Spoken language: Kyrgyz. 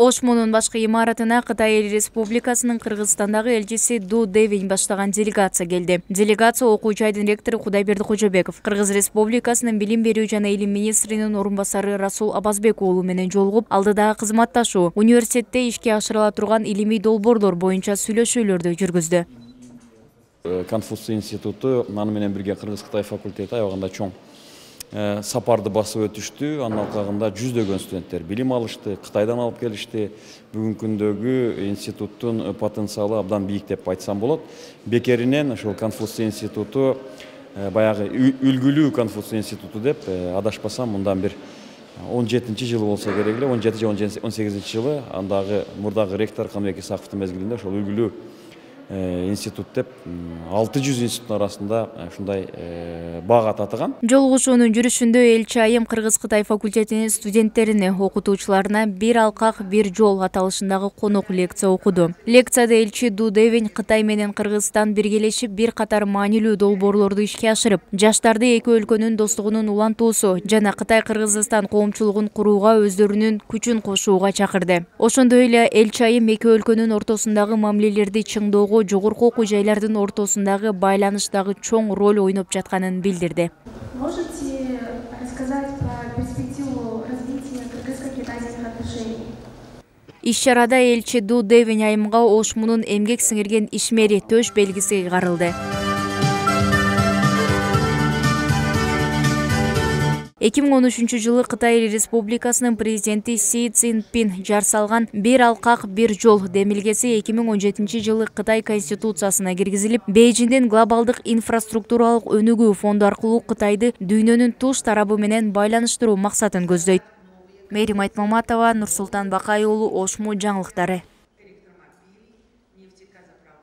Ошмунун башкы имаратына Кытай Эл Республикасынын Кыргызстандагы элчиси Ду Дэвин баштаган делегация келди. Делегация окуу жайдын ректору Кудайберди Кожобеков, Кыргыз Республикасынын билим берүү жана илим министринин орун басары Расул Абазбек уулу менен жолугуп, алдыдагы кызматташуу, университетте ишке ашырыла турган илимий долбоорлор боюнча сүйлөшүүлөрдү жүргүздү. Конфуций институту аны менен бирге Кыргыз-Кытай факультети аябаганда чоң сапарды басып өтүштү. Анын алкагында жүздөгөн студенттер билим алышты, Кытайдан алып келишти. Бүгүнкү күндөгү институттун потенциалы абдан бийик деп айтсам болот. Бекеринен ошол Конфуций институту баягы үлгүлүү Конфуций институту деп адашпасам, мындан бир 17-жылы болсо керек эле, 17 же 18-жылы андагы мурдагы ректор Каныбек Исаковдун мезгилинде ошол үлгүлүү институт деп 600 институттун арасында ушундай бага татыган. Жолугушуунун жүрүшүндө элчи айым Кыргыз-Кытай факультетинин студенттерине, окутуучуларына «Бир алкак, бир жол» аталышындагы конок лекция окуду. Лекцияда элчи Ду Дэвин Кытай менен Кыргызстан биргелешип бир катар маанилүү долбоорлорду ишке ашырып, жаштарды эки өлкөнүн достугунун улантуусу жана Кытай-Кыргызстан коомчулугун курууга өздөрүнүн күчүн кошууга чакырды. Ошондой эле элчи айым эки өлкөнүн ортосундагы мамилелерди чыңдоого жогорку окуу жайлардын ортосундагы байланыштагы чоң роль ойноп жатканын билдирди. Можете рассказать про перспективу развития кыргызско-китайских отношений? Иш-чарада элчи Ду Дэвин айымга Ошмунун эмгек сиңирген ишмери төш белгиси карылды. 2013-жылы Кытай Республикасынын президенти Си Цзиньпин жар салган «Бир алкак, бир жол» демилгеси 2017-жылы Кытай Конституциясына киргизилип, Бейжиңдин глобалдык инфраструктуралык өнүгүү фонду аркылуу Кытайды дүйнөнүн туш тарабы менен байланыштыруу максатын көздөйт. Мээрим Айтмаматова, Нурсултан Бакай уулу, Ошму жаңылыктары.